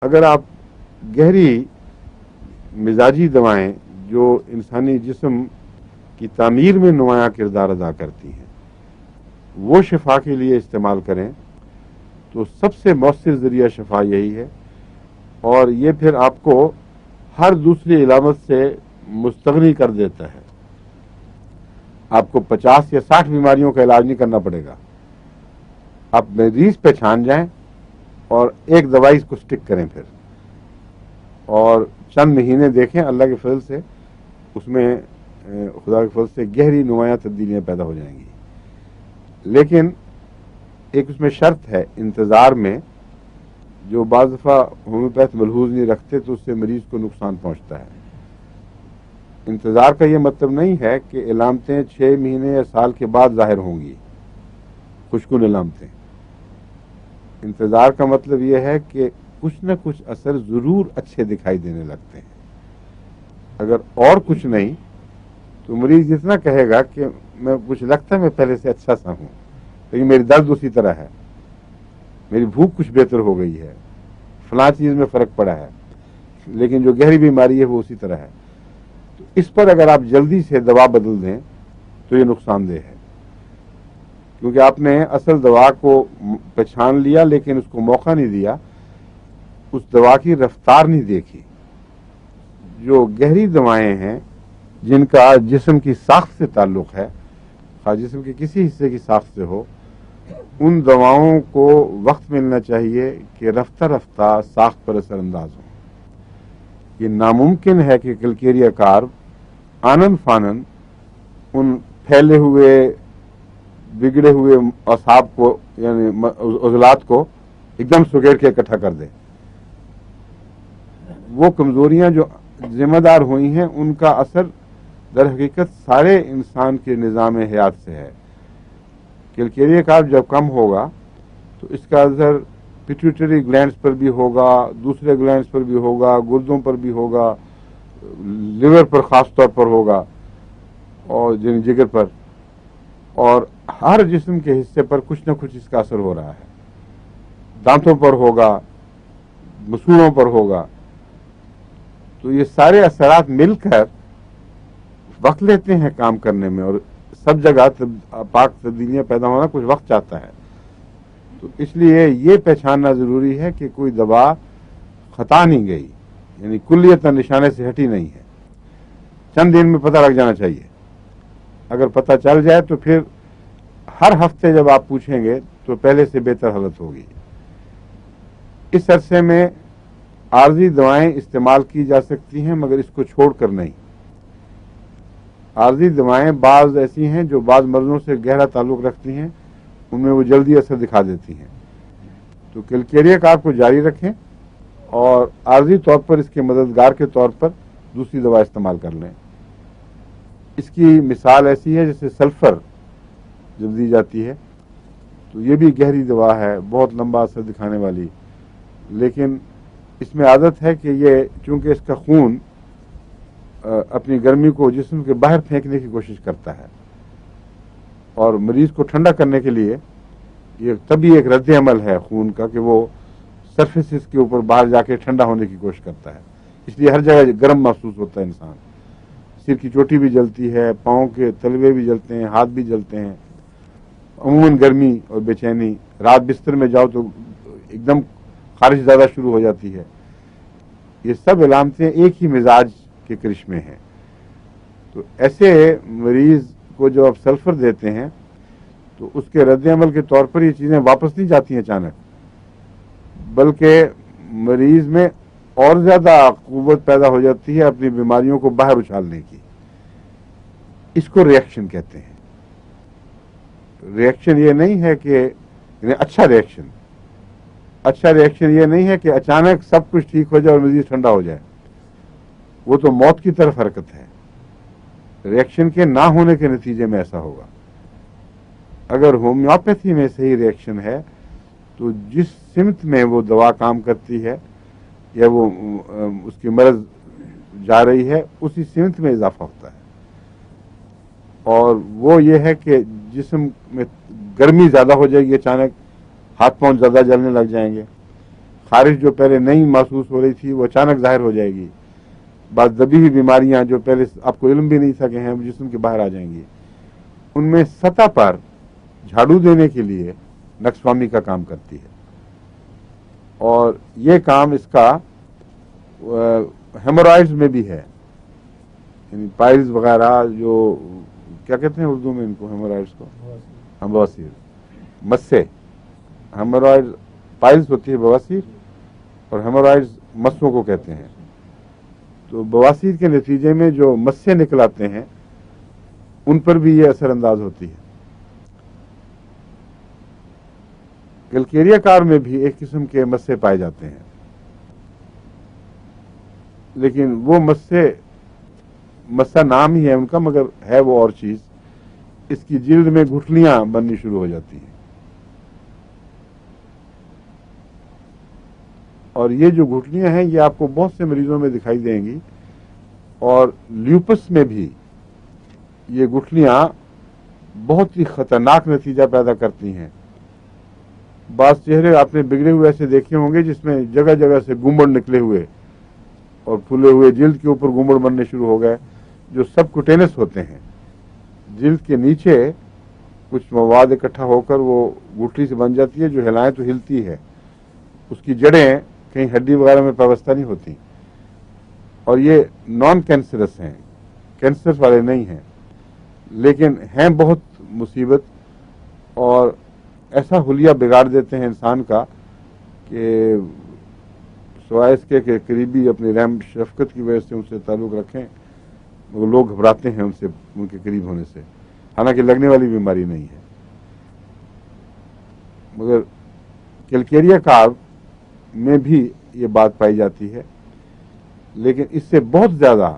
اگر آپ گہری مزاجی دوائیں جو انسانی جسم کی تعمیر میں نمایاں کردار ادا کرتی ہیں وہ شفا کے لیے استعمال کریں تو سب سے مؤثر ذریعہ شفا یہی ہے، اور یہ پھر آپ کو ہر دوسری علامت سے مستغنی کر دیتا ہے۔ آپ کو 50 یا 60 بیماریوں کا علاج نہیں کرنا پڑے گا، آپ مریض پہچان جائیں اور ایک دوائی اس کو سٹک کریں پھر، اور چند مہینے دیکھیں، اللہ کے فضل سے اس میں خدا کے فضل سے گہری نمایاں تبدیلیاں پیدا ہو جائیں گی۔ لیکن ایک اس میں شرط ہے انتظار میں، جو بعض دفعہ ہومیوپیتھ ملحوظ نہیں رکھتے تو اس سے مریض کو نقصان پہنچتا ہے۔ انتظار کا یہ مطلب نہیں ہے کہ علامتیں 6 مہینے یا سال کے بعد ظاہر ہوں گی، خوشکن علامتیں۔ انتظار کا مطلب یہ ہے کہ کچھ نہ کچھ اثر ضرور اچھے دکھائی دینے لگتے ہیں۔ اگر اور کچھ نہیں تو مریض اتنا کہے گا کہ میں کچھ لگتا ہے میں پہلے سے اچھا سا ہوں، لیکن میری درد اسی طرح ہے، میری بھوک کچھ بہتر ہو گئی ہے، فلاں چیز میں فرق پڑا ہے، لیکن جو گہری بیماری ہے وہ اسی طرح ہے۔ تو اس پر اگر آپ جلدی سے دوا بدل دیں تو یہ نقصان دہ ہے، کیونکہ آپ نے اصل دوا کو پہچان لیا لیکن اس کو موقع نہیں دیا، اس دوا کی رفتار نہیں دیکھی۔ جو گہری دوائیں ہیں جن کا جسم کی ساخت سے تعلق ہے، خواہ جسم کے کسی حصے کی ساخت سے ہو، ان دواؤں کو وقت ملنا چاہیے کہ رفتہ رفتہ ساخت پر اثر انداز ہوں۔ یہ ناممکن ہے کہ کلکیریا کارب آنن فانن ان پھیلے ہوئے بگڑے ہوئے اعصاب کو یعنی عضلات کو ایک دم سگیر کے اکٹھا کر دے۔ وہ کمزوریاں جو ذمہ دار ہوئی ہیں ان کا اثر در حقیقت سارے انسان کے نظام حیات سے ہے۔ کلکیریا کارب جب کم ہوگا تو اس کا اثر پیٹیوٹری گلینڈز پر بھی ہوگا، دوسرے گلینڈز پر بھی ہوگا، گردوں پر بھی ہوگا، لیور پر خاص طور پر ہوگا، اور جگر پر، اور ہر جسم کے حصے پر کچھ نہ کچھ اس کا اثر ہو رہا ہے۔ دانتوں پر ہوگا، مسوڑوں پر ہوگا۔ تو یہ سارے اثرات مل کر وقت لیتے ہیں کام کرنے میں، اور سب جگہ پاک تبدیلیاں پیدا ہونا کچھ وقت چاہتا ہے۔ تو اس لیے یہ پہچاننا ضروری ہے کہ کوئی دوا خطا نہیں گئی، یعنی کلیتاً نشانے سے ہٹی نہیں ہے، چند دن میں پتہ لگ جانا چاہیے۔ اگر پتہ چل جائے تو پھر ہر ہفتے جب آپ پوچھیں گے تو پہلے سے بہتر حالت ہوگی۔ اس عرصے میں عارضی دوائیں استعمال کی جا سکتی ہیں مگر اس کو چھوڑ کر نہیں۔ عارضی دوائیں بعض ایسی ہیں جو بعض مرضوں سے گہرا تعلق رکھتی ہیں، ان میں وہ جلدی اثر دکھا دیتی ہیں۔ تو کلکیریا کارب کو جاری رکھیں اور عارضی طور پر اس کے مددگار کے طور پر دوسری دوا استعمال کر لیں۔ اس کی مثال ایسی ہے جیسے سلفر جب دی جاتی ہے تو یہ بھی گہری دوا ہے، بہت لمبا اثر دکھانے والی، لیکن اس میں عادت ہے کہ یہ چونکہ اس کا خون اپنی گرمی کو جسم کے باہر پھینکنے کی کوشش کرتا ہے، اور مریض کو ٹھنڈا کرنے کے لیے یہ تبھی ایک رد عمل ہے خون کا کہ وہ سرفیسز کے اوپر باہر جا کے ٹھنڈا ہونے کی کوشش کرتا ہے، اس لیے ہر جگہ گرم محسوس ہوتا ہے انسان، سر کی چوٹی بھی جلتی ہے، پاؤں کے تلوے بھی جلتے ہیں، ہاتھ بھی جلتے ہیں، عموماً گرمی اور بے چینی، رات بستر میں جاؤ تو ایک دم خارش زیادہ شروع ہو جاتی ہے۔ یہ سب علامتیں ایک ہی مزاج کے کرشمے ہیں۔ تو ایسے مریض کو جو آپ سلفر دیتے ہیں تو اس کے رد عمل کے طور پر یہ چیزیں واپس نہیں جاتی ہیں اچانک، بلکہ مریض میں اور زیادہ قوت پیدا ہو جاتی ہے اپنی بیماریوں کو باہر اچھالنے کی۔ اس کو ریئیکشن کہتے ہیں۔ ریئیکشن یہ نہیں ہے کہ یعنی اچھا ریئیکشن یہ نہیں ہے کہ اچانک سب کچھ ٹھیک ہو جائے اور مزید ٹھنڈا ہو جائے، وہ تو موت کی طرف حرکت ہے۔ ریئیکشن کے نہ ہونے کے نتیجے میں ایسا ہوگا۔ اگر ہومیوپیتھی میں صحیح ریئیکشن ہے تو جس سمت میں وہ دوا کام کرتی ہے یا وہ اس کی مرض جا رہی ہے اسی سمت میں اضافہ ہوتا ہے، اور وہ یہ ہے کہ جسم میں گرمی زیادہ ہو جائے گی، اچانک ہاتھ پاؤں زیادہ جلنے لگ جائیں گے، خارش جو پہلے نہیں محسوس ہو رہی تھی وہ اچانک ظاہر ہو جائے گی. بعض دبی ہوئی بیماریاں جو پہلے آپ کو علم بھی نہیں تھا کہ ہیں جسم کے باہر آ جائیں گی. ان میں سطح پر جھاڑو دینے کے لیے نکسوامی کا کام کرتی ہے. اور یہ کام اس کا ہیمورائڈز میں بھی ہے. یعنی پائلز وغیرہ جو کیا کہتے ہیں اردو میں ان کو ہیمورائڈز کو بواسیر مسے. ہیمورائڈ پائلز ہوتی ہے بواسیر اور ہیمورائڈز مسوں کو کہتے ہیں. تو بواسیر کے نتیجے میں جو مسے نکل آتے ہیں ان پر بھی یہ اثر انداز ہوتی ہے. کیلکیریا کار میں بھی ایک قسم کے مسے پائے جاتے ہیں لیکن وہ مسا نام ہی ہے ان کا مگر ہے وہ اور چیز. اس کی جلد میں گٹھلیاں بننی شروع ہو جاتی ہیں اور یہ جو گٹھلیاں ہیں یہ آپ کو بہت سے مریضوں میں دکھائی دیں گی. اور لیوپس میں بھی یہ گٹھلیاں بہت ہی خطرناک نتیجہ پیدا کرتی ہیں. بعض چہرے آپ نے بگڑے ہوئے ایسے دیکھے ہوں گے جس میں جگہ جگہ سے گنبڑ نکلے ہوئے اور پھولے ہوئے جلد کے اوپر گنبڑ بننے شروع ہو گئے جو سب کوٹینس ہوتے ہیں. جلد کے نیچے کچھ مواد اکٹھا ہو کر وہ گٹھلی سے بن جاتی ہے جو ہلائیں تو ہلتی ہے. اس کی جڑیں کہیں ہڈی وغیرہ میں پیوستہ نہیں ہوتی اور یہ نان کینسرس ہیں, کینسر والے نہیں ہیں لیکن ہیں بہت مصیبت اور ایسا حلیہ بگاڑ دیتے ہیں انسان کا کہ سوائے اس کے کہ قریبی اپنی رحم شفقت کی وجہ سے ان سے تعلق رکھیں وہ لوگ گھبراتے ہیں ان کے قریب ہونے سے, حالانکہ لگنے والی بیماری نہیں ہے. مگر کیلکیریا کارب میں بھی یہ بات پائی جاتی ہے لیکن اس سے بہت زیادہ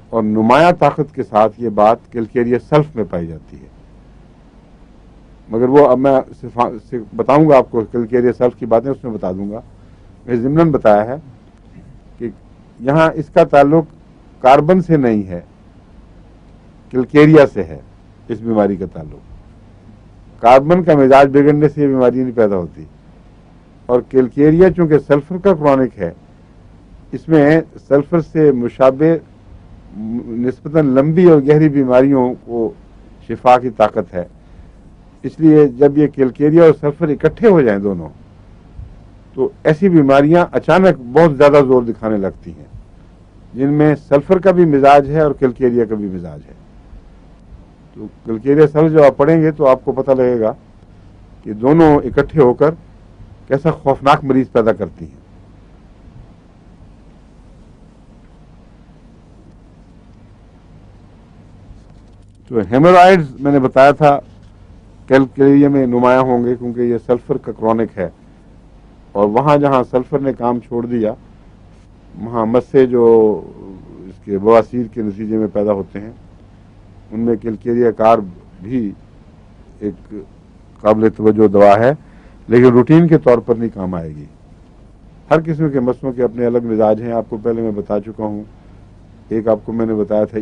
اور نمایاں طاقت کے ساتھ یہ بات کیلکیریا سلف میں پائی جاتی ہے. مگر وہ اب میں بتاؤں گا آپ کو کیلکیریا سلف کی باتیں اس میں بتا دوں گا. میں ضمناً بتایا ہے کہ یہاں اس کا تعلق کاربن سے نہیں ہے, کیلکیریا سے ہے اس بیماری کا تعلق. کاربن کا مزاج بگڑنے سے یہ بیماری نہیں پیدا ہوتی اور کیلکیریا چونکہ سلفر کا کرونک ہے اس میں سلفر سے مشابہ نسبتاً لمبی اور گہری بیماریوں کو شفا کی طاقت ہے. اس لیے جب یہ کیلکیریا اور سلفر اکٹھے ہو جائیں دونوں تو ایسی بیماریاں اچانک بہت زیادہ زور دکھانے لگتی ہیں جن میں سلفر کا بھی مزاج ہے اور کیلکیریا کا بھی مزاج ہے. تو کیلکیریا سلف جب آپ پڑھیں گے تو آپ کو پتہ لگے گا کہ دونوں اکٹھے ہو کر کیسا خوفناک مریض پیدا کرتی ہیں. تو ہیمورائڈز میں نے بتایا تھا کیلکیریا میں نمایاں ہوں گے کیونکہ یہ سلفر کا کرونک ہے اور وہاں جہاں سلفر نے کام چھوڑ دیا وہاں مسے جو اس کے بواسیر کے نتیجے میں پیدا ہوتے ہیں ان میں کیلکیریا کارب بھی ایک قابل توجہ دوا ہے لیکن روٹین کے طور پر نہیں کام آئے گی. ہر قسم کے مسوں کے اپنے الگ مزاج ہیں. آپ کو پہلے میں بتا چکا ہوں. ایک آپ کو میں نے بتایا تھا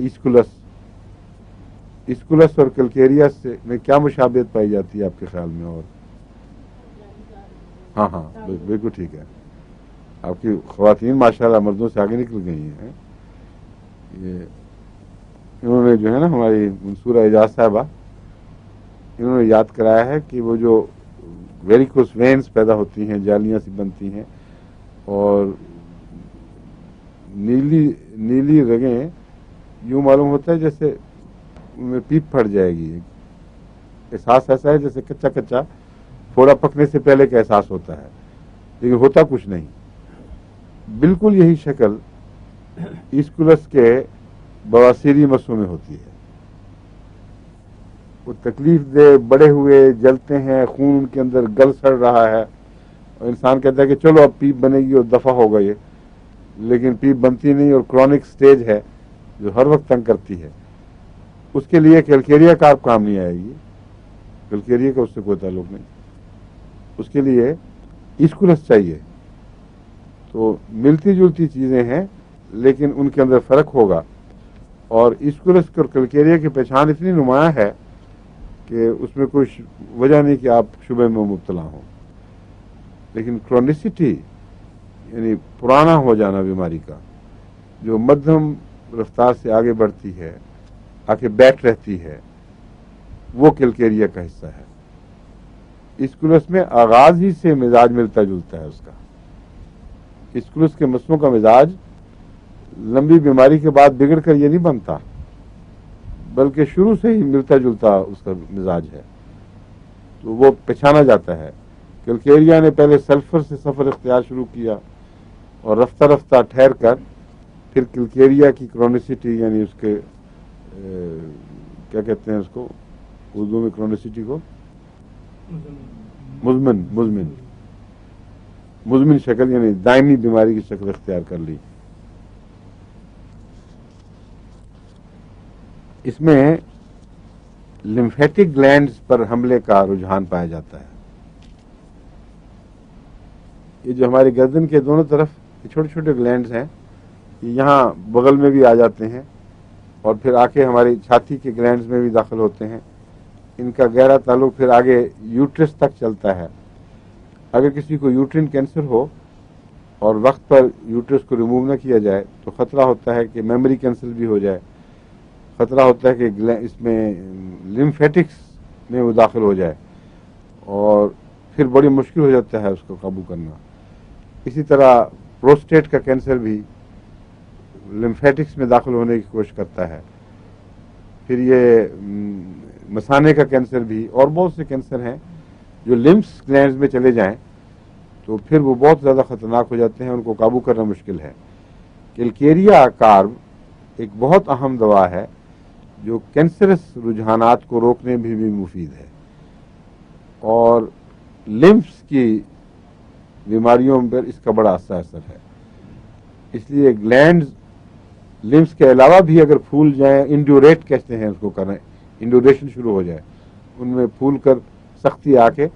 اسکولس اور کیلکیریا سے میں کیا مشابہت پائی جاتی ہے آپ کے خیال میں؟ اور ہاں بالکل ٹھیک ہے. آپ کی خواتین ماشاءاللہ مردوں سے آگے نکل گئی ہیں. یہ انہوں نے جو ہے نا ہماری منصورہ اعجاز صاحبہ انہوں نے یاد کرایا ہے کہ وہ جو ویریکوس وینز پیدا ہوتی ہیں جالیاں سی بنتی ہیں اور نیلی رگیں یوں معلوم ہوتا ہے جیسے ان میں پیپ پھٹ جائے گی. احساس ایسا ہے جیسے کچا پھوڑا پکنے سے پہلے کا احساس ہوتا ہے لیکن ہوتا کچھ نہیں. بالکل یہی شکل اسکولس کے بواسیری مسوں میں ہوتی ہے. وہ تکلیف دہ بڑے ہوئے جلتے ہیں, خون ان کے اندر گل سڑ رہا ہے اور انسان کہتا ہے کہ چلو اب پیپ بنے گی اور دفع ہوگا یہ, لیکن پیپ بنتی نہیں اور کرونک سٹیج ہے جو ہر وقت تنگ کرتی ہے. اس کے لیے کیلکیریا کارب کام نہیں آئے گی. کیلکیریا کا اس سے کوئی تعلق نہیں. اس کے لیے اسکولس چاہیے. تو ملتی جلتی چیزیں ہیں لیکن ان کے اندر فرق ہوگا اور اسکولس اور کیلکیریا کی پہچان اتنی نمایاں ہے کہ اس میں کوئی وجہ نہیں کہ آپ شبہ میں مبتلا ہوں. لیکن کرونیسٹی یعنی پرانا ہو جانا بیماری کا جو مدھم رفتار سے آگے بڑھتی ہے، آ کے بیٹھ رہتی ہے، وہ کیلکیریا کا حصہ ہے۔ اسکولس میں آغاز ہی سے مزاج ملتا جلتا ہے اس کا۔ اسکولس کے مسئلوں کا مزاج لمبی بیماری کے بعد بگڑ کر یہ نہیں بنتا، بلکہ شروع سے ہی ملتا جلتا اس کا مزاج ہے، تو وہ پہچانا جاتا ہے۔ کیلکیریا نے پہلے سلفر سے سفر اختیار شروع کیا اور رفتہ رفتہ ٹھہر کر پھر کیلکیریا کی کرونیسٹی یعنی اس کے کیا کہتے ہیں اس کو اردو میں، کرونیسٹی کو مزمن شکل یعنی دائمی بیماری کی شکل اختیار کر لی۔ اس میں لمفیٹک گلینڈز پر حملے کا رجحان پایا جاتا ہے۔ یہ جو ہماری گردن کے دونوں طرف چھوٹے چھوٹے گلینڈز ہیں، یہ یہاں بغل میں بھی آ جاتے ہیں اور پھر آ کے ہماری چھاتی کے گلینڈز میں بھی داخل ہوتے ہیں۔ ان کا گہرا تعلق پھر آگے یوٹرس تک چلتا ہے۔ اگر کسی کو یوٹرین کینسر ہو اور وقت پر یوٹرس کو ریموو نہ کیا جائے تو خطرہ ہوتا ہے کہ میموری کینسر بھی ہو جائے، خطرہ ہوتا ہے کہ اس میں لمفیٹکس میں وہ داخل ہو جائے اور پھر بڑی مشکل ہو جاتا ہے اس کو قابو کرنا۔ اسی طرح پروسٹیٹ کا کینسر بھی لمفیٹکس میں داخل ہونے کی کوشش کرتا ہے۔ پھر یہ مثانے کا کینسر بھی اور بہت سے کینسر ہیں جو لمفس گلینڈز میں چلے جائیں تو پھر وہ بہت زیادہ خطرناک ہو جاتے ہیں، ان کو قابو کرنا مشکل ہے۔ کیلکیریا کارب ایک بہت اہم دوا ہے جو کینسرس رجحانات کو روکنے میں بھی مفید ہے اور لمفس کی بیماریوں پر اس کا بڑا اثر ہے۔ اس لیے گلینڈز لمفس کے علاوہ بھی اگر پھول جائیں، انڈیوریٹ کہتے ہیں اس کو، کریں انڈیوریشن شروع ہو جائے، ان میں پھول کر سختی آ کے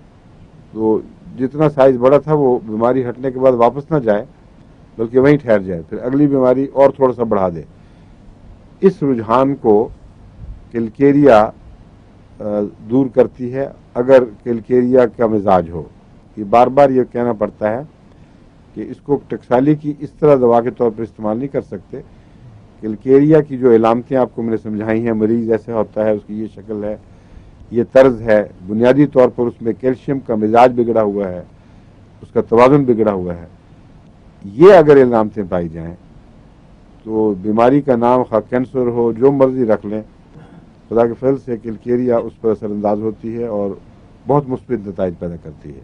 تو جتنا سائز بڑا تھا وہ بیماری ہٹنے کے بعد واپس نہ جائے بلکہ وہیں ٹھہر جائے، پھر اگلی بیماری اور تھوڑا سا بڑھا دے۔ اس رجحان کو کیلکیریا دور کرتی ہے اگر کیلکیریا کا مزاج ہو۔ یہ بار بار یہ کہنا پڑتا ہے کہ اس کو ٹکسالی کی اس طرح دوا کے طور پر استعمال نہیں کر سکتے۔ کیلکیریا کی جو علامتیں آپ کو میں نے سمجھائی ہیں، مریض ایسا ہوتا ہے، اس کی یہ شکل ہے، یہ طرز ہے، بنیادی طور پر اس میں کیلشیم کا مزاج بگڑا ہوا ہے، اس کا توازن بگڑا ہوا ہے، یہ اگر علامتیں پائی جائیں تو بیماری کا نام خواہ کینسر ہو، جو مرضی رکھ لیں، خدا کے فضل سے کیلکیریا اس پر اثر انداز ہوتی ہے اور بہت مثبت نتائج پیدا کرتی ہے۔